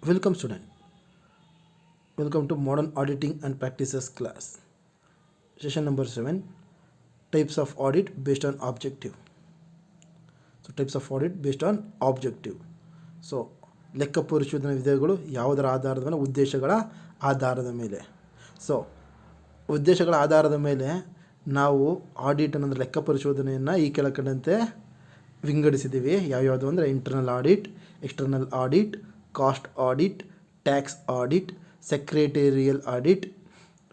Welcome student. Welcome to Modern Auditing and Practices class. Session number 7. Types of audit based on objective. So types of audit based on objective. So ಲೆಕ್ಕ ಪರಿಶೋಧನಾ ವಿಧಗಳು ಯಾವುದರ ಆಧಾರದ ಮೇಲೆ? ಉದ್ದೇಶಗಳ ಆಧಾರದ ಮೇಲೆ. So ಉದ್ದೇಶಗಳ ಆಧಾರದ ಮೇಲೆ ನಾವು ಆಡಿಟ್ ಅನ್ನೋದು ಲೆಕ್ಕ ಪರಿಶೋಧನೆಯನ್ನು ಈ ಕೆಳಕಂಡಂತೆ ವಿಂಗಡಿಸಿದ್ದೀವಿ. ಯಾವ್ಯಾವುದು ಅಂದರೆ internal audit, external audit, cost audit, tax audit, secretarial audit,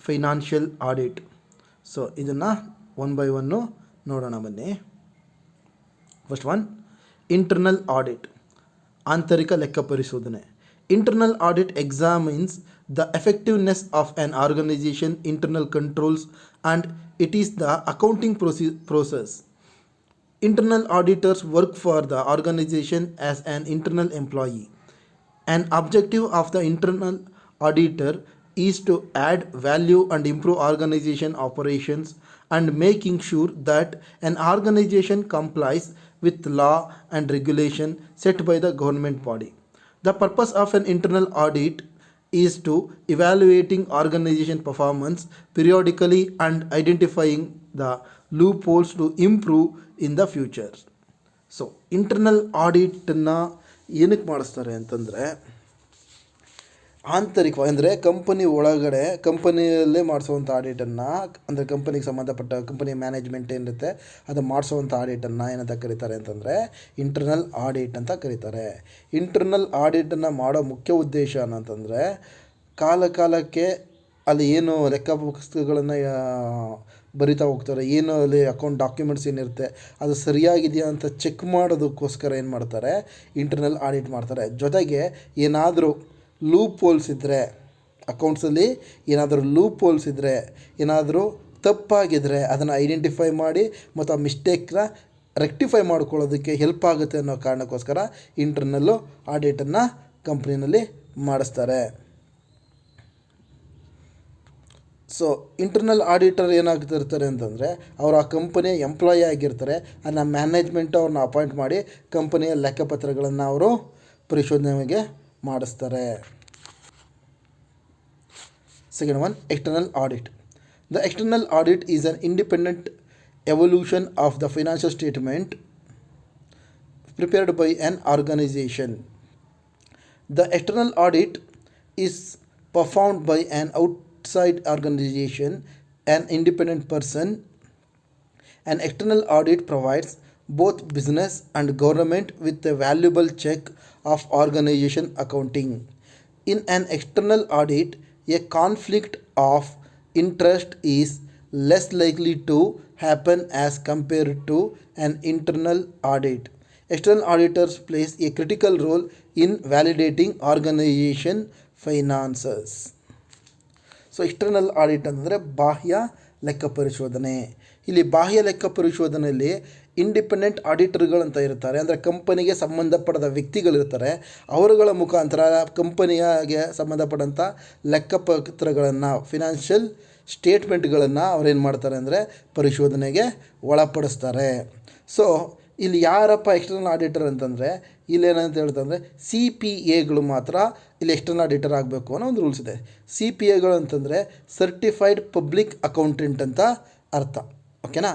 financial audit. So ಇದನ್ನು ಒನ್ ಬೈ ಒನ್ನು ನೋಡೋಣ ಬನ್ನಿ. ಫಸ್ಟ್ ಒನ್, ಇಂಟರ್ನಲ್ ಆಡಿಟ್, ಆಂತರಿಕ ಲೆಕ್ಕ ಪರಿಶೋಧನೆ. Internal audit examines the effectiveness of an organization internal controls and it is the accounting process. Internal auditors work for the organization as an internal employee. An objective of the internal auditor is to add value and improve organization operations and making sure that an organization complies with law and regulation set by the government body. The purpose of an internal audit is to evaluating organization performance periodically and identifying the loopholes to improve in the future. So internal ಆಡಿಟನ್ನು ಏನಕ್ಕೆ ಮಾಡಿಸ್ತಾರೆ ಅಂತಂದರೆ, ಆಂತರಿಕವಾಗಿ ಅಂದರೆ company ಒಳಗಡೆ ಕಂಪನಿಯಲ್ಲೇ ಮಾಡಿಸುವಂಥ ಆಡಿಟನ್ನು, ಅಂದರೆ ಕಂಪನಿಗೆ ಸಂಬಂಧಪಟ್ಟ ಕಂಪನಿ ಮ್ಯಾನೇಜ್ಮೆಂಟ್ ಏನಿರುತ್ತೆ ಅದು ಮಾಡಿಸುವಂಥ ಆಡಿಟನ್ನು ಏನಂತ ಕರೀತಾರೆ ಅಂತಂದರೆ ಇಂಟರ್ನಲ್ ಆಡಿಟ್ ಅಂತ ಕರೀತಾರೆ. ಇಂಟರ್ನಲ್ ಆಡಿಟನ್ನು ಮಾಡೋ ಮುಖ್ಯ ಉದ್ದೇಶ ಏನಂತಂದರೆ, ಕಾಲಕ್ಕೆ ಅಲ್ಲಿ ಏನು ಲೆಕ್ಕ ಪುಸ್ತಕಗಳನ್ನು ಬರಿತಾ ಹೋಗ್ತಾರೆ, ಏನು ಅಲ್ಲಿ ಅಕೌಂಟ್ ಡಾಕ್ಯುಮೆಂಟ್ಸ್ ಏನಿರುತ್ತೆ ಅದು ಸರಿಯಾಗಿದೆಯಾ ಅಂತ ಚೆಕ್ ಮಾಡೋದಕ್ಕೋಸ್ಕರ ಏನು ಮಾಡ್ತಾರೆ, ಇಂಟರ್ನಲ್ ಆಡಿಟ್ ಮಾಡ್ತಾರೆ. ಜೊತೆಗೆ ಏನಾದರೂ ಲೂಪ್ ಹೋಲ್ಸ್ ಇದ್ದರೆ, ಅಕೌಂಟ್ಸಲ್ಲಿ ಏನಾದರೂ ಲೂಪ್ ಹೋಲ್ಸ್ ಇದ್ದರೆ, ಏನಾದರೂ ತಪ್ಪಾಗಿದ್ದರೆ ಅದನ್ನು ಐಡೆಂಟಿಫೈ ಮಾಡಿ ಮತ್ತು ಆ ಮಿಸ್ಟೇಕ್ನ ರೆಕ್ಟಿಫೈ ಮಾಡ್ಕೊಳ್ಳೋದಕ್ಕೆ ಹೆಲ್ಪ್ ಆಗುತ್ತೆ ಅನ್ನೋ ಕಾರಣಕ್ಕೋಸ್ಕರ ಇಂಟರ್ನಲ್ಲು ಆಡಿಟನ್ನು ಕಂಪ್ನಿನಲ್ಲಿ ಮಾಡಿಸ್ತಾರೆ. ಸೊ ಇಂಟರ್ನಲ್ ಆಡಿಟರ್ ಏನಾಗ್ತಿರ್ತಾರೆ ಅಂತಂದರೆ, ಅವರು ಆ ಕಂಪನಿಯ ಎಂಪ್ಲಾಯಿ ಆಗಿರ್ತಾರೆ. ಅದನ್ನ ಮ್ಯಾನೇಜ್ಮೆಂಟ್ ಅವ್ರನ್ನ ಅಪಾಯಿಂಟ್ ಮಾಡಿ ಕಂಪನಿಯ ಲೆಕ್ಕಪತ್ರಗಳನ್ನು ಅವರು ಪರಿಶೋಧನೆಗೆ ಮಾಡಿಸ್ತಾರೆ. Second one, external audit. The external audit is an independent evolution of the financial statement prepared by an organization. The external audit is performed by an outside organization, an independent person. An external audit provides both business and government with a valuable check of organization accounting. In an external audit, a conflict of interest is less likely to happen as compared to an internal audit. External auditors plays a critical role in validating organization finances. So external audit ಅಂದರೆ ಬಾಹ್ಯ ಲೆಕ್ಕ ಪರಿಶೋಧನೆ. ಇಲ್ಲಿ ಬಾಹ್ಯ ಲೆಕ್ಕ ಪರಿಶೋಧನೆಯಲ್ಲಿ independent ಆಡಿಟರ್ಗಳಂತ ಇರ್ತಾರೆ, ಅಂದರೆ ಕಂಪನಿಗೆ ಸಂಬಂಧಪಟ್ಟ ವ್ಯಕ್ತಿಗಳಿರ್ತಾರೆ. ಅವರುಗಳ ಮುಖಾಂತರ ಕಂಪನಿಗೆ ಸಂಬಂಧಪಟ್ಟಂಥ ಲೆಕ್ಕಪತ್ರಗಳನ್ನು, ಫಿನಾನ್ಷಿಯಲ್ ಸ್ಟೇಟ್ಮೆಂಟ್ಗಳನ್ನು ಅವ್ರೇನು ಮಾಡ್ತಾರೆ ಅಂದರೆ ಪರಿಶೋಧನೆಗೆ ಒಳಪಡಿಸ್ತಾರೆ. ಸೊ ಇಲ್ಲಿ ಯಾರಪ್ಪ ಎಕ್ಸ್ಟರ್ನಲ್ ಆಡಿಟರ್ ಅಂತಂದರೆ, ಇಲ್ಲೇನಂತ ಹೇಳ್ತಂದರೆ CPAಗಳು ಮಾತ್ರ ಇಲ್ಲಿ ಎಕ್ಸ್ಟರ್ನಲ್ ಆಡಿಟರ್ ಆಗಬೇಕು ಅನ್ನೋ ಒಂದು ರೂಲ್ಸ್ ಇದೆ. CPAಗಳು ಅಂತಂದರೆ ಸರ್ಟಿಫೈಡ್ ಪಬ್ಲಿಕ್ ಅಕೌಂಟೆಂಟ್ ಅಂತ ಅರ್ಥ. ಓಕೆನಾ?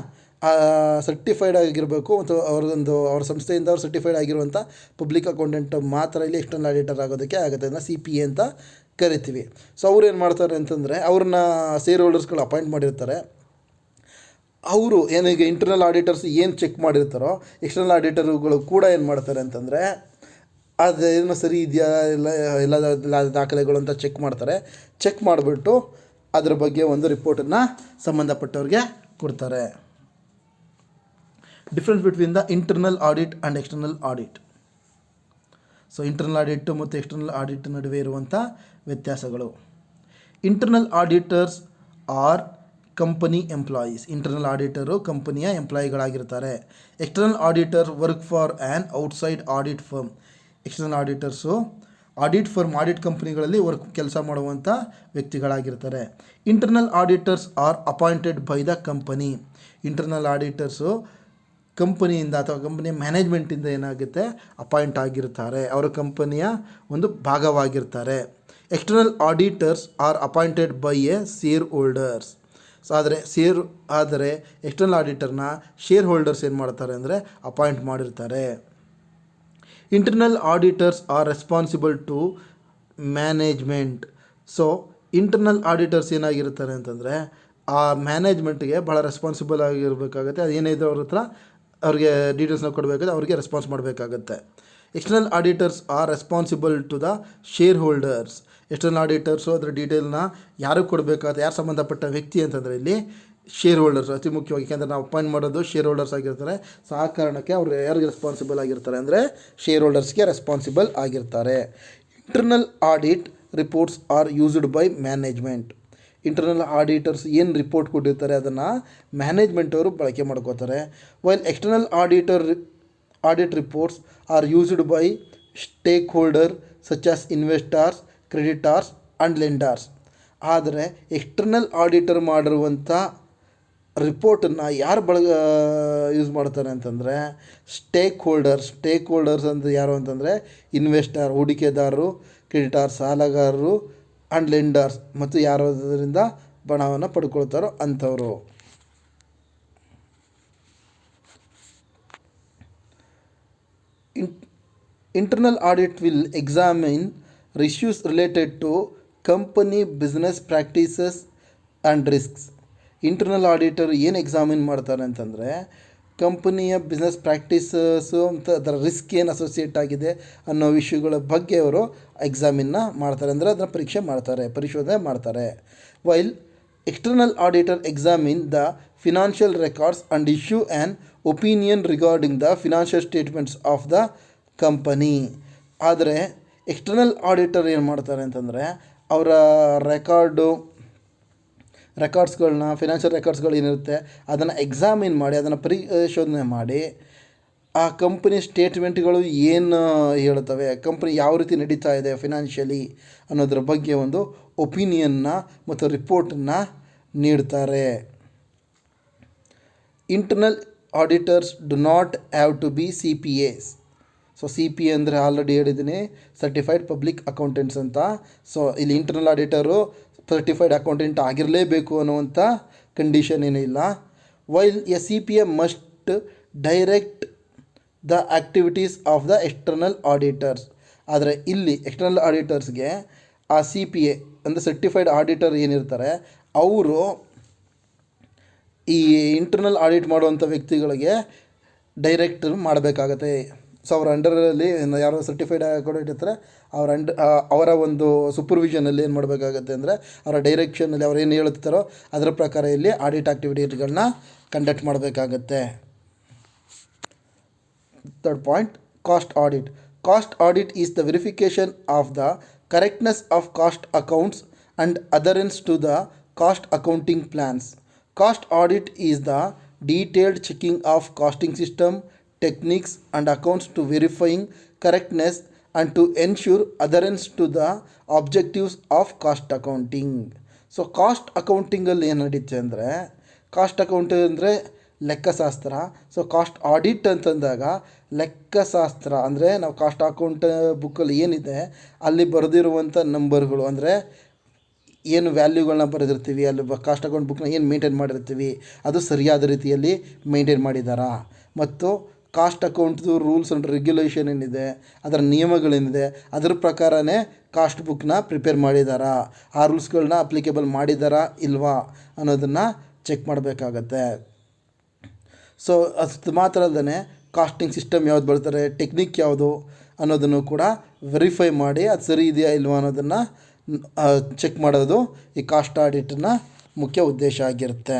ಸರ್ಟಿಫೈಡ್ ಆಗಿರಬೇಕು ಮತ್ತು ಅವ್ರ ಸಂಸ್ಥೆಯಿಂದ ಅವ್ರು ಸರ್ಟಿಫೈಡ್ ಆಗಿರುವಂಥ ಪಬ್ಲಿಕ್ ಅಕೌಂಟೆಂಟ್ ಮಾತ್ರ ಇಲ್ಲಿ ಎಕ್ಸ್ಟರ್ನಲ್ ಆಡಿಟರ್ ಆಗೋದಕ್ಕೆ ಆಗುತ್ತೆ. ಅದನ್ನು CPA ಅಂತ ಕರಿತೀವಿ. ಸೊ ಅವ್ರು ಏನು ಮಾಡ್ತಾರೆ ಅಂತಂದರೆ, ಅವ್ರನ್ನ ಶೇರ್ ಹೋಲ್ಡರ್ಸ್ಗಳು ಅಪಾಯಿಂಟ್ ಮಾಡಿರ್ತಾರೆ. ಅವರು ಏನೀಗ ಇಂಟರ್ನಲ್ ಆಡಿಟರ್ಸ್ ಏನು ಚೆಕ್ ಮಾಡಿರ್ತಾರೋ, ಎಕ್ಸ್ಟರ್ನಲ್ ಆಡಿಟರ್ಗಳು ಕೂಡ ಏನು ಮಾಡ್ತಾರೆ ಅಂತಂದರೆ ಅದೇನು ಸರಿ ಇದೆಯಾ ಎಲ್ಲ ದಾಖಲೆಗಳು ಅಂತ ಚೆಕ್ ಮಾಡ್ತಾರೆ. ಚೆಕ್ ಮಾಡಿಬಿಟ್ಟು ಅದ್ರ ಬಗ್ಗೆ ಒಂದು ರಿಪೋರ್ಟನ್ನು ಸಂಬಂಧಪಟ್ಟವ್ರಿಗೆ ಕೊಡ್ತಾರೆ. Difference between the internal audit and external audit. So internal audit ಮತ್ತು ಎಕ್ಸ್ಟರ್ನಲ್ ಆಡಿಟ್ ನಡುವೆ ಇರುವಂಥ ವ್ಯತ್ಯಾಸಗಳು. Internal auditors are company employees. Internal auditor ಕಂಪನಿಯ ಎಂಪ್ಲಾಯಿಗಳಾಗಿರ್ತಾರೆ. External auditor work for an outside audit firm. External auditors audit firm, audit ಕಂಪ್ನಿಗಳಲ್ಲಿ ಕೆಲಸ ಮಾಡುವಂಥ ವ್ಯಕ್ತಿಗಳಾಗಿರ್ತಾರೆ. Internal auditors are appointed by the company. Internal auditors ಕಂಪನಿಯಿಂದ ಅಥವಾ ಕಂಪನಿಯ ಮ್ಯಾನೇಜ್ಮೆಂಟಿಂದ ಏನಾಗುತ್ತೆ ಅಪಾಯಿಂಟ್ ಆಗಿರ್ತಾರೆ, ಅವರ ಕಂಪನಿಯ ಒಂದು ಭಾಗವಾಗಿರ್ತಾರೆ. External auditors are appointed by a shareholders. So ಆದರೆ ಎಕ್ಸ್ಟರ್ನಲ್ ಆಡಿಟರ್ನ ಶೇರ್ ಹೋಲ್ಡರ್ಸ್ ಏನು ಮಾಡ್ತಾರೆ ಅಂದರೆ ಅಪಾಯಿಂಟ್ ಮಾಡಿರ್ತಾರೆ. Internal auditors are responsible to management. So internal auditors ಏನಾಗಿರ್ತಾರೆ ಅಂತಂದರೆ ಆ ಮ್ಯಾನೇಜ್ಮೆಂಟ್ಗೆ ಭಾಳ ರೆಸ್ಪಾನ್ಸಿಬಲ್ ಆಗಿರಬೇಕಾಗುತ್ತೆ. ಅದು ಏನಿದೆ ಅವ್ರ ಹತ್ರ ಅವ್ರಿಗೆ ಡೀಟೇಲ್ಸ್ನ ಕೊಡಬೇಕಾದ್ರೆ ಅವ್ರಿಗೆ ರೆಸ್ಪಾನ್ಸ್ ಮಾಡಬೇಕಾಗತ್ತೆ. External auditors are responsible to the shareholders. External auditors ಅದರ ಡೀಟೇಲ್ನ ಯಾರಿಗೆ ಕೊಡಬೇಕಾಗುತ್ತೆ, ಯಾರು ಸಂಬಂಧಪಟ್ಟ ವ್ಯಕ್ತಿ ಅಂತಂದರೆ ಇಲ್ಲಿ ಶೇರ್ ಹೋಲ್ಡರ್ಸ್ ಅತಿ ಮುಖ್ಯವಾಗಿ. ಯಾಕೆಂದರೆ ನಾವು ಅಪಾಯಿಂಟ್ ಮಾಡೋದು ಶೇರ್ ಹೋಲ್ಡರ್ಸ್ ಆಗಿರ್ತಾರೆ. ಸೊ ಆ ಕಾರಣಕ್ಕೆ ಅವರು ಯಾರಿಗೆ ರೆಸ್ಪಾನ್ಸಿಬಲ್ ಆಗಿರ್ತಾರೆ ಅಂದರೆ ಶೇರ್ ಹೋಲ್ಡರ್ಸ್ಗೆ ರೆಸ್ಪಾನ್ಸಿಬಲ್ ಆಗಿರ್ತಾರೆ. Internal audit reports are used by management. Internal auditors ಏನು ರಿಪೋರ್ಟ್ ಕೊಟ್ಟಿರ್ತಾರೆ ಅದನ್ನು ಮ್ಯಾನೇಜ್ಮೆಂಟ್ ಅವರು ಬಳಕೆ ಮಾಡ್ಕೋತಾರೆ. While external audit reports are used by stake holder such as investors, creditors and lenders. ಆದರೆ ಎಕ್ಸ್ಟರ್ನಲ್ ಆಡಿಟರ್ ಮಾಡಿರುವಂಥ ರಿಪೋರ್ಟನ್ನು ಯಾರು ಯೂಸ್ ಮಾಡ್ತಾರೆ ಅಂತಂದರೆ ಸ್ಟೇಕ್ ಹೋಲ್ಡರ್ಸ್ ಅಂತ ಯಾರು ಅಂತಂದರೆ ಇನ್ವೆಸ್ಟರ್ ಹೂಡಿಕೆದಾರರು, ಕ್ರೆಡಿಟಾರ್ ಸಾಲಗಾರರು ಆ್ಯಂಡ್ ಲೆಂಡರ್ಸ್ ಮತ್ತು ಯಾರು ಅದರಿಂದ ಹಣವನ್ನು ಪಡ್ಕೊಳ್ತಾರೋ ಅಂಥವರು. Internal audit will examine issues related to company business practices and risks. Internal auditor ಏನು ಎಕ್ಸಾಮಿನ್ ಮಾಡ್ತಾರೆ ಅಂತಂದರೆ ಕಂಪನಿಯ ಬಿಸ್ನೆಸ್ ಪ್ರಾಕ್ಟೀಸಸ್ಸು ಮತ್ತು ಅದರ ರಿಸ್ಕ್ ಏನು ಅಸೋಸಿಯೇಟ್ ಆಗಿದೆ ಅನ್ನೋ ವಿಷಯಗಳ ಬಗ್ಗೆ ಅವರು ಎಕ್ಸಾಮಿನ್ನ ಮಾಡ್ತಾರೆ, ಅಂದರೆ ಅದನ್ನು ಪರಿಶೋಧನೆ ಮಾಡ್ತಾರೆ. While external auditor examine the financial records and issue an opinion regarding the financial statements of the company. ಆದರೆ ಎಕ್ಸ್ಟರ್ನಲ್ ಆಡಿಟರ್ ಏನು ಮಾಡ್ತಾರೆ ಅಂತಂದರೆ ಅವರ ರೆಕಾರ್ಡ್ಸ್ಗಳನ್ನ ಫಿನಾನ್ಷಿಯಲ್ ರೆಕಾರ್ಡ್ಸ್ಗಳು ಏನಿರುತ್ತೆ ಅದನ್ನು ಎಕ್ಸಾಮಿನ್ ಮಾಡಿ, ಅದನ್ನು ಪರಿಶೋಧನೆ ಮಾಡಿ ಆ ಕಂಪನಿ ಸ್ಟೇಟ್ಮೆಂಟ್ಗಳು ಏನು ಹೇಳ್ತವೆ, ಕಂಪನಿ ಯಾವ ರೀತಿ ನಡೀತಾ ಇದೆ ಫಿನಾನ್ಷಿಯಲಿ ಅನ್ನೋದ್ರ ಬಗ್ಗೆ ಒಂದು ಒಪಿನಿಯನ್ನ ಮತ್ತು ರಿಪೋರ್ಟನ್ನು ನೀಡ್ತಾರೆ. Internal auditors do not have to be CPAs. So CPA ಅಂದರೆ ಆಲ್ರೆಡಿ ಹೇಳಿದ್ದೀನಿ, ಸರ್ಟಿಫೈಡ್ ಪಬ್ಲಿಕ್ ಅಕೌಂಟೆಂಟ್ಸ್ ಅಂತ. ಸೊ ಇಲ್ಲಿ ಇಂಟರ್ನಲ್ ಆಡಿಟರು ಸರ್ಟಿಫೈಡ್ ಅಕೌಂಟೆಂಟ್ ಆಗಿರಲೇಬೇಕು ಅನ್ನುವಂಥ ಕಂಡೀಷನ್ ಏನೂ ಇಲ್ಲ. While a CPA must direct the activities of the external auditors. ಆದರೆ ಇಲ್ಲಿ ಎಕ್ಸ್ಟರ್ನಲ್ ಆಡಿಟರ್ಸ್ಗೆ ಆ CPA ಅಂದರೆ ಸರ್ಟಿಫೈಡ್ ಆಡಿಟರ್ ಏನಿರ್ತಾರೆ ಅವರು ಈ ಇಂಟರ್ನಲ್ ಆಡಿಟ್ ಮಾಡುವಂಥ ವ್ಯಕ್ತಿಗಳಿಗೆ ಡೈರೆಕ್ಟ್ ಮಾಡಬೇಕಾಗತ್ತೆ. ಸೊ ಅವರ ಅಂಡರಲ್ಲಿ ಯಾರೋ ಸರ್ಟಿಫೈಡ್ ಅಕೌಂಟೆಂಟ್ ಇರ್ತಾರೆ, ಅವರ ಒಂದು ಸೂಪರ್ವಿಷನಲ್ಲಿ ಏನು ಮಾಡಬೇಕಾಗತ್ತೆ ಅಂದರೆ ಅವರ ಡೈರೆಕ್ಷನಲ್ಲಿ ಅವ್ರು ಏನು ಹೇಳುತ್ತಾರೋ ಅದರ ಪ್ರಕಾರ ಇಲ್ಲಿ ಆಡಿಟ್ ಆ್ಯಕ್ಟಿವಿಟೀಸ್ಗಳನ್ನ ಕಂಡಕ್ಟ್ ಮಾಡಬೇಕಾಗತ್ತೆ. Third point, cost audit. Cost audit is the verification of the correctness of cost accounts and adherence to the cost accounting plans. Cost audit is the detailed checking of costing system, techniques and accounts to verifying correctness and to ensure adherence to the objectives of cost accounting. So cost ಅಕೌಂಟಿಂಗಲ್ಲಿ ಏನು ನಡೀತೆ ಅಂದರೆ, cost account ಅಂದರೆ ಲೆಕ್ಕಶಾಸ್ತ್ರ. So cost audit ಅಂತಂದಾಗ ಲೆಕ್ಕಶಾಸ್ತ್ರ ಅಂದರೆ ನಾವು cost account ಬುಕ್ಕಲ್ಲಿ ಏನಿದೆ ಅಲ್ಲಿ ಬರೆದಿರುವಂಥ ನಂಬರ್ಗಳು, ಅಂದರೆ ಏನು ವ್ಯಾಲ್ಯೂಗಳನ್ನ ಬರೆದಿರ್ತೀವಿ, ಅಲ್ಲಿ ಕಾಸ್ಟ್ ಅಕೌಂಟ್ ಬುಕ್ನ ಏನು ಮೇಂಟೈನ್ ಮಾಡಿರ್ತೀವಿ ಅದು ಸರಿಯಾದ ರೀತಿಯಲ್ಲಿ ಮೇಂಟೈನ್ ಮಾಡಿದ್ದಾರಾ, ಮತ್ತು ಕಾಸ್ಟ್ ಅಕೌಂಟ್ದು ರೂಲ್ಸ್ ಆ್ಯಂಡ್ ರೆಗ್ಯುಲೇಷನ್ ಏನಿದೆ ಅದರ ನಿಯಮಗಳೇನಿದೆ ಅದರ ಪ್ರಕಾರನೇ ಕಾಸ್ಟ್ ಬುಕ್ನ ಪ್ರಿಪೇರ್ ಮಾಡಿದ್ದಾರಾ, ಆ ರೂಲ್ಸ್ಗಳನ್ನ ಅಪ್ಲಿಕೇಬಲ್ ಮಾಡಿದ್ದಾರಾ ಇಲ್ವಾ ಅನ್ನೋದನ್ನು ಚೆಕ್ ಮಾಡಬೇಕಾಗತ್ತೆ. ಸೊ ಅದು ಮಾತ್ರ ಅಲ್ಲದೆ ಕಾಸ್ಟಿಂಗ್ ಸಿಸ್ಟಮ್ ಯಾವ್ದು ಬರ್ತಾರೆ, ಟೆಕ್ನಿಕ್ ಯಾವುದು ಅನ್ನೋದನ್ನು ಕೂಡ ವೆರಿಫೈ ಮಾಡಿ ಅದು ಸರಿ ಇದೆಯಾ ಇಲ್ವಾ ಅನ್ನೋದನ್ನು ಚೆಕ್ ಮಾಡೋದು ಈ ಕಾಸ್ಟ್ ಆಡಿಟ್ನ ಮುಖ್ಯ ಉದ್ದೇಶ ಆಗಿರುತ್ತೆ.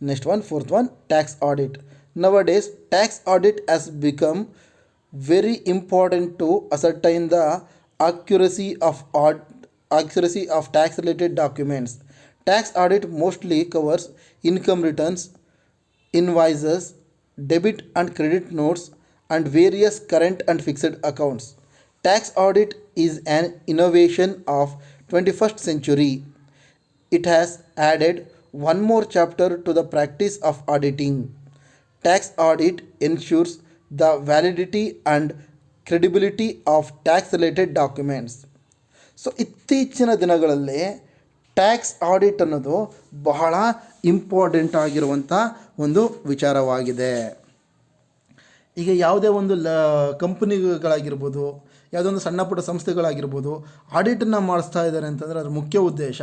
Next one, fourth one, tax audit. Nowadays, tax audit has become very important to ascertain the accuracy of tax-related documents. Tax audit mostly covers income returns, invoices, debit and credit notes, and various current and fixed accounts. Tax audit is an innovation of 21st century. It has added one more chapter to the practice of auditing. Tax audit ensures the validity and credibility of tax related documents. So ಇತ್ತೀಚಿನ ದಿನಗಳಲ್ಲಿ tax audit ಅನ್ನೋದು ಬಹಳ important ಆಗಿರುವಂಥ ಒಂದು ವಿಚಾರವಾಗಿದೆ. ಈಗ ಯಾವುದೇ ಒಂದು ಕಂಪನಿಗಳಾಗಿರ್ಬೋದು, ಯಾವುದೋ ಒಂದು ಸಣ್ಣ ಪುಟ್ಟ ಸಂಸ್ಥೆಗಳಾಗಿರ್ಬೋದು, ಆಡಿಟನ್ನು ಮಾಡಿಸ್ತಾ ಇದ್ದಾರೆ ಅಂತಂದರೆ ಅದ್ರ ಮುಖ್ಯ ಉದ್ದೇಶ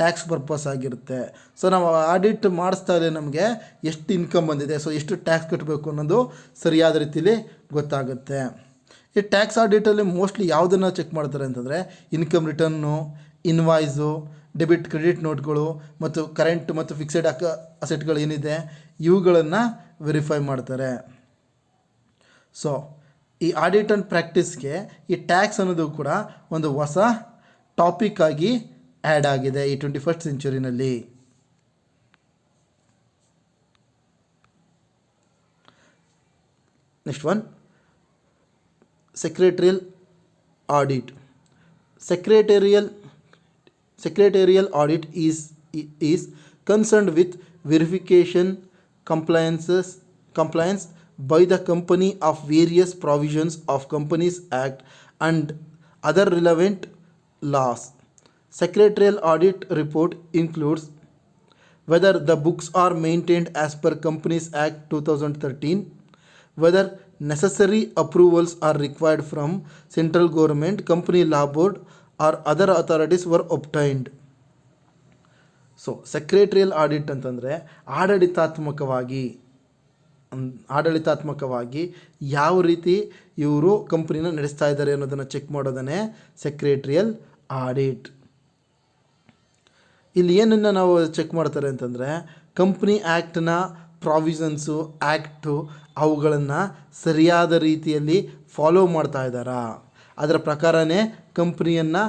ಟ್ಯಾಕ್ಸ್ ಪರ್ಪಸ್ ಆಗಿರುತ್ತೆ. ಸೊ ನಾವು ಆಡಿಟ್ ಮಾಡಿಸ್ತಾ ಇದ್ದರೆ ನಮಗೆ ಎಷ್ಟು ಇನ್ಕಮ್ ಬಂದಿದೆ, ಸೊ ಎಷ್ಟು ಟ್ಯಾಕ್ಸ್ ಕಟ್ಟಬೇಕು ಅನ್ನೋದು ಸರಿಯಾದ ರೀತಿಯಲ್ಲಿ ಗೊತ್ತಾಗುತ್ತೆ. ಈ ಟ್ಯಾಕ್ಸ್ ಆಡಿಟಲ್ಲಿ ಮೋಸ್ಟ್ಲಿ ಯಾವುದನ್ನು ಚೆಕ್ ಮಾಡ್ತಾರೆ ಅಂತಂದರೆ income return, invoice, debit credit ನೋಟ್ಗಳು ಮತ್ತು ಕರೆಂಟ್ ಮತ್ತು ಫಿಕ್ಸೆಡ್ ಅಸೆಟ್ಗಳು ಏನಿದೆ ಇವುಗಳನ್ನು ವೆರಿಫೈ ಮಾಡ್ತಾರೆ. ಸೊ ಈ ಆಡಿಟ್ ಆ್ಯಂಡ್ ಪ್ರಾಕ್ಟೀಸ್ಗೆ ಈ ಟ್ಯಾಕ್ಸ್ ಅನ್ನೋದು ಕೂಡ ಒಂದು ಹೊಸ ಟಾಪಿಕ್ ಆಗಿ ಆ್ಯಡ್ ಆಗಿದೆ ಈ 21st ಸೆಂಚುರಿನಲ್ಲಿ. Next one, secretarial audit. Secretarial audit is concerned with verification, compliance by the company of various provisions of Companies Act and other relevant laws. Secretarial audit report includes whether the books are maintained as per Companies Act 2013, whether necessary approvals are required from central government, company law board or other authorities were obtained. So secretarial audit ಅಂತಂದರೆ ಆಡಳಿತಾತ್ಮಕವಾಗಿ ಯಾವ ರೀತಿ ಇವರು ಕಂಪ್ನಿನ ನಡೆಸ್ತಾ ಇದ್ದಾರೆ ಅನ್ನೋದನ್ನು check ಮಾಡೋದನ್ನೇ secretarial audit. ಇಲ್ಲಿ ಏನನ್ನು ನಾವು ಚೆಕ್ ಮಾಡ್ತಾರೆ ಅಂತಂದರೆ ಕಂಪ್ನಿ ಆ್ಯಕ್ಟ್ನ ಪ್ರಾವಿಷನ್ಸು, ಆ್ಯಕ್ಟು ಅವುಗಳನ್ನು ಸರಿಯಾದ ರೀತಿಯಲ್ಲಿ ಫಾಲೋ ಮಾಡ್ತಾ ಇದ್ದಾರಾ, ಅದರ ಪ್ರಕಾರನೇ ಕಂಪ್ನಿಯನ್ನು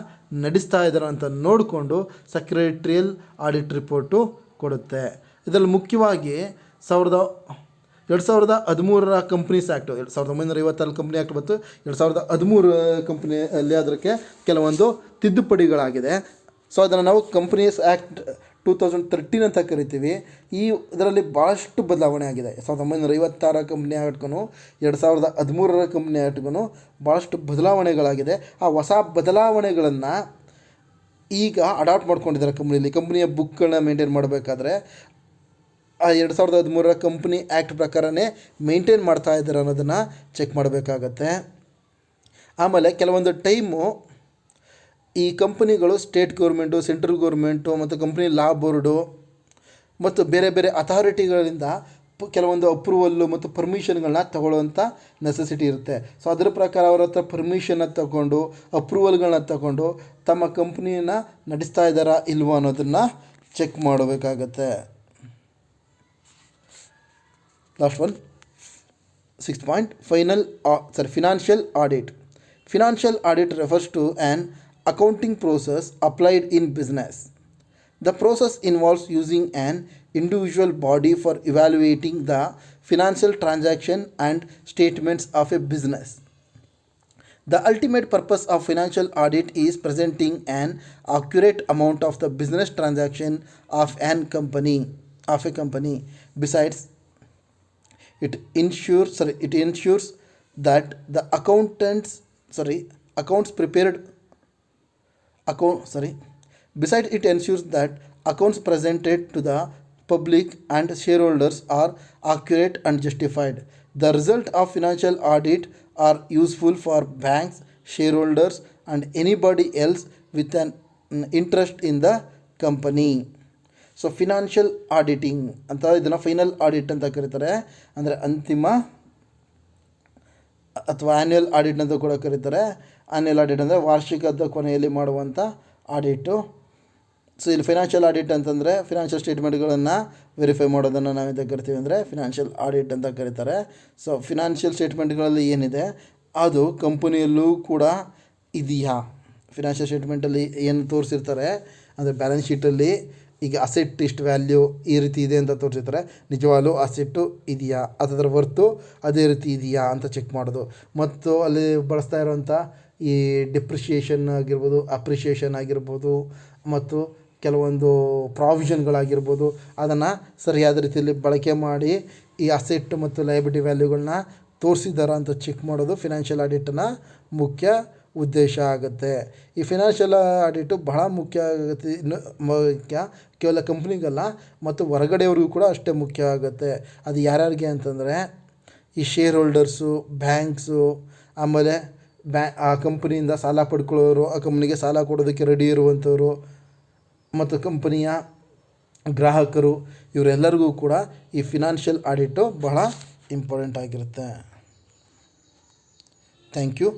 ನಡೆಸ್ತಾ ಇದ್ದಾರೆ ಅಂತ ನೋಡಿಕೊಂಡು ಸೆಕ್ರೆಟರಿಯಲ್ ಆಡಿಟ್ ರಿಪೋರ್ಟು ಕೊಡುತ್ತೆ. ಇದರಲ್ಲಿ ಮುಖ್ಯವಾಗಿ 2013 ಕಂಪ್ನೀಸ್ ಆ್ಯಕ್ಟು, 1956 ಕಂಪ್ನಿ ಆ್ಯಕ್ಟ್ ಮತ್ತು 2013 ಕಂಪ್ನಿಯಲ್ಲಿ ಅದಕ್ಕೆ ಕೆಲವೊಂದು ತಿದ್ದುಪಡಿಗಳಾಗಿದೆ. ಸೊ ಅದನ್ನು ನಾವು ಕಂಪ್ನೀಸ್ ಆ್ಯಕ್ಟ್ 2013 ಅಂತ ಕರಿತೀವಿ. ಇದರಲ್ಲಿ ಭಾಳಷ್ಟು ಬದಲಾವಣೆ ಆಗಿದೆ. 1956 ಕಂಪ್ನಿ ಆ್ಯಕ್ಟ್ಗೂ 2013 ಕಂಪ್ನಿ ಆ್ಯಕ್ಟ್ಗೂ ಭಾಳಷ್ಟು ಬದಲಾವಣೆಗಳಾಗಿದೆ. ಆ ಹೊಸ ಬದಲಾವಣೆಗಳನ್ನು ಈಗ ಅಡಾಪ್ಟ್ ಮಾಡ್ಕೊಂಡಿದ್ದಾರೆ ಕಂಪ್ನಿಯ ಬುಕ್ಗಳನ್ನ ಮೇಂಟೈನ್ ಮಾಡಬೇಕಾದ್ರೆ ಆ 2013 ಕಂಪ್ನಿ ಆ್ಯಕ್ಟ್ ಪ್ರಕಾರನೇ ಮೇಂಟೈನ್ ಮಾಡ್ತಾ ಇದ್ದಾರೆ ಅನ್ನೋದನ್ನು ಚೆಕ್ ಮಾಡಬೇಕಾಗತ್ತೆ. ಆಮೇಲೆ ಕೆಲವೊಂದು ಟೈಮು ಈ ಕಂಪನಿಗಳು ಸ್ಟೇಟ್ ಗೌರ್ಮೆಂಟು, ಸೆಂಟ್ರಲ್ ಗೌರ್ಮೆಂಟು ಮತ್ತು ಕಂಪ್ನಿ ಲಾ ಬೋರ್ಡು ಮತ್ತು ಬೇರೆ ಬೇರೆ ಅಥಾರಿಟಿಗಳಿಂದ ಕೆಲವೊಂದು ಅಪ್ರೂವಲ್ಲು ಮತ್ತು ಪರ್ಮಿಷನ್ಗಳನ್ನ ತಗೊಳ್ಳುವಂಥ ನೆಸೆಸಿಟಿ ಇರುತ್ತೆ. ಸೊ ಅದರ ಪ್ರಕಾರ ಅವ್ರ ಹತ್ರ ಪರ್ಮಿಷನ್ನ ತಗೊಂಡು ಅಪ್ರೂವಲ್ಗಳನ್ನ ತಗೊಂಡು ತಮ್ಮ ಕಂಪ್ನಿಯನ್ನು ನಡೆಸ್ತಾ ಇದ್ದಾರಾ ಇಲ್ವೋ ಅನ್ನೋದನ್ನು ಚೆಕ್ ಮಾಡಬೇಕಾಗತ್ತೆ. Last one, 6th point, financial audit. Financial audit refers to an accounting process applied in business. The process involves using an individual body for evaluating the financial transaction and statements of a business. The ultimate purpose of financial audit is presenting an accurate amount of the business transaction of a company. Besides, it ensures that the accounts presented to the public and shareholders are accurate and justified. The result of financial audit are useful for banks, shareholders and anybody else with an interest in the company. So financial auditing ಅಂತ ಇದನ್ನು final audit ಅಂತ ಕರೀತಾರೆ. ಅಂದರೆ ಅಂತಿಮ ಅಥವಾ annual audit ಅಂತ ಕೂಡ ಕರೀತಾರೆ. ಆ್ಯನ್ಯುಯಲ್ ಆಡಿಟ್ ಅಂದರೆ ವಾರ್ಷಿಕದ ಕೊನೆಯಲ್ಲಿ ಮಾಡುವಂಥ ಆಡಿಟು. ಸೊ ಇಲ್ಲಿ ಫೈನಾನ್ಷಿಯಲ್ ಆಡಿಟ್ ಅಂತಂದರೆ ಫಿನಾನ್ಷಿಯಲ್ ಸ್ಟೇಟ್ಮೆಂಟ್ಗಳನ್ನು ವೆರಿಫೈ ಮಾಡೋದನ್ನು ನಾವಿಂದ ಕರಿತೀವಿ ಅಂದರೆ ಫಿನಾನ್ಷಿಯಲ್ ಆಡಿಟ್ ಅಂತ ಕರೀತಾರೆ. ಸೊ ಫಿನಾನ್ಷಿಯಲ್ ಸ್ಟೇಟ್ಮೆಂಟ್ಗಳಲ್ಲಿ ಏನಿದೆ ಅದು ಕಂಪನಿಯಲ್ಲೂ ಕೂಡ ಇದೆಯಾ, ಫಿನಾನ್ಷಿಯಲ್ ಸ್ಟೇಟ್ಮೆಂಟಲ್ಲಿ ಏನು ತೋರಿಸಿರ್ತಾರೆ ಅಂದರೆ ಬ್ಯಾಲೆನ್ಸ್ ಶೀಟಲ್ಲಿ ಈಗ ಅಸೆಟ್ ಇಷ್ಟು ವ್ಯಾಲ್ಯೂ ಈ ರೀತಿ ಇದೆ ಅಂತ ತೋರಿಸಿರ್ತಾರೆ, ನಿಜವಾಗ್ಲೂ ಅಸೆಟ್ಟು ಇದೆಯಾ, ಅದರ ವರ್ತು ಅದೇ ರೀತಿ ಇದೆಯಾ ಅಂತ ಚೆಕ್ ಮಾಡೋದು. ಮತ್ತು ಅಲ್ಲಿ ಬಳಸ್ತಾ ಇರುವಂಥ ಈ ಡಿಪ್ರಿಷಿಯೇಷನ್ ಆಗಿರ್ಬೋದು, ಅಪ್ರಿಷಿಯೇಷನ್ ಆಗಿರ್ಬೋದು ಮತ್ತು ಕೆಲವೊಂದು ಪ್ರಾವಿಷನ್ಗಳಾಗಿರ್ಬೋದು ಅದನ್ನು ಸರಿಯಾದ ರೀತಿಯಲ್ಲಿ ಬಳಕೆ ಮಾಡಿ ಈ ಅಸೆಟ್ ಮತ್ತು ಲಯಬಿಲಿಟಿ ವ್ಯಾಲ್ಯೂಗಳನ್ನ ತೋರಿಸಿದಾರ ಅಂತ ಚೆಕ್ ಮಾಡೋದು ಫಿನಾನ್ಷಿಯಲ್ ಆಡಿಟ್ನ ಮುಖ್ಯ ಉದ್ದೇಶ ಆಗುತ್ತೆ. ಈ ಫಿನಾನ್ಷಿಯಲ್ ಆಡಿಟು ಬಹಳ ಮುಖ್ಯ ಆಗುತ್ತೆ. ಮುಖ್ಯ ಕೇವಲ ಕಂಪ್ನಿಗಲ್ಲ ಮತ್ತು ಹೊರಗಡೆಯವ್ರಿಗೂ ಕೂಡ ಅಷ್ಟೇ ಮುಖ್ಯ ಆಗುತ್ತೆ. ಅದು ಯಾರ್ಯಾರಿಗೆ ಅಂತಂದರೆ ಈ ಶೇರ್ ಹೋಲ್ಡರ್ಸು, ಬ್ಯಾಂಕ್ಸು, ಆಮೇಲೆ ಆ ಕಂಪ್ನಿಯಿಂದ ಸಾಲ ಪಡ್ಕೊಳ್ಳೋರು, ಆ ಕಂಪ್ನಿಗೆ ಸಾಲ ಕೊಡೋದಕ್ಕೆ ರೆಡಿ ಇರುವಂಥವ್ರು ಮತ್ತು ಕಂಪನಿಯ ಗ್ರಾಹಕರು, ಇವರೆಲ್ಲರಿಗೂ ಕೂಡ ಈ ಫಿನಾನ್ಷಿಯಲ್ ಆಡಿಟು ಬಹಳ ಇಂಪಾರ್ಟೆಂಟ್ ಆಗಿರುತ್ತೆ. Thank you.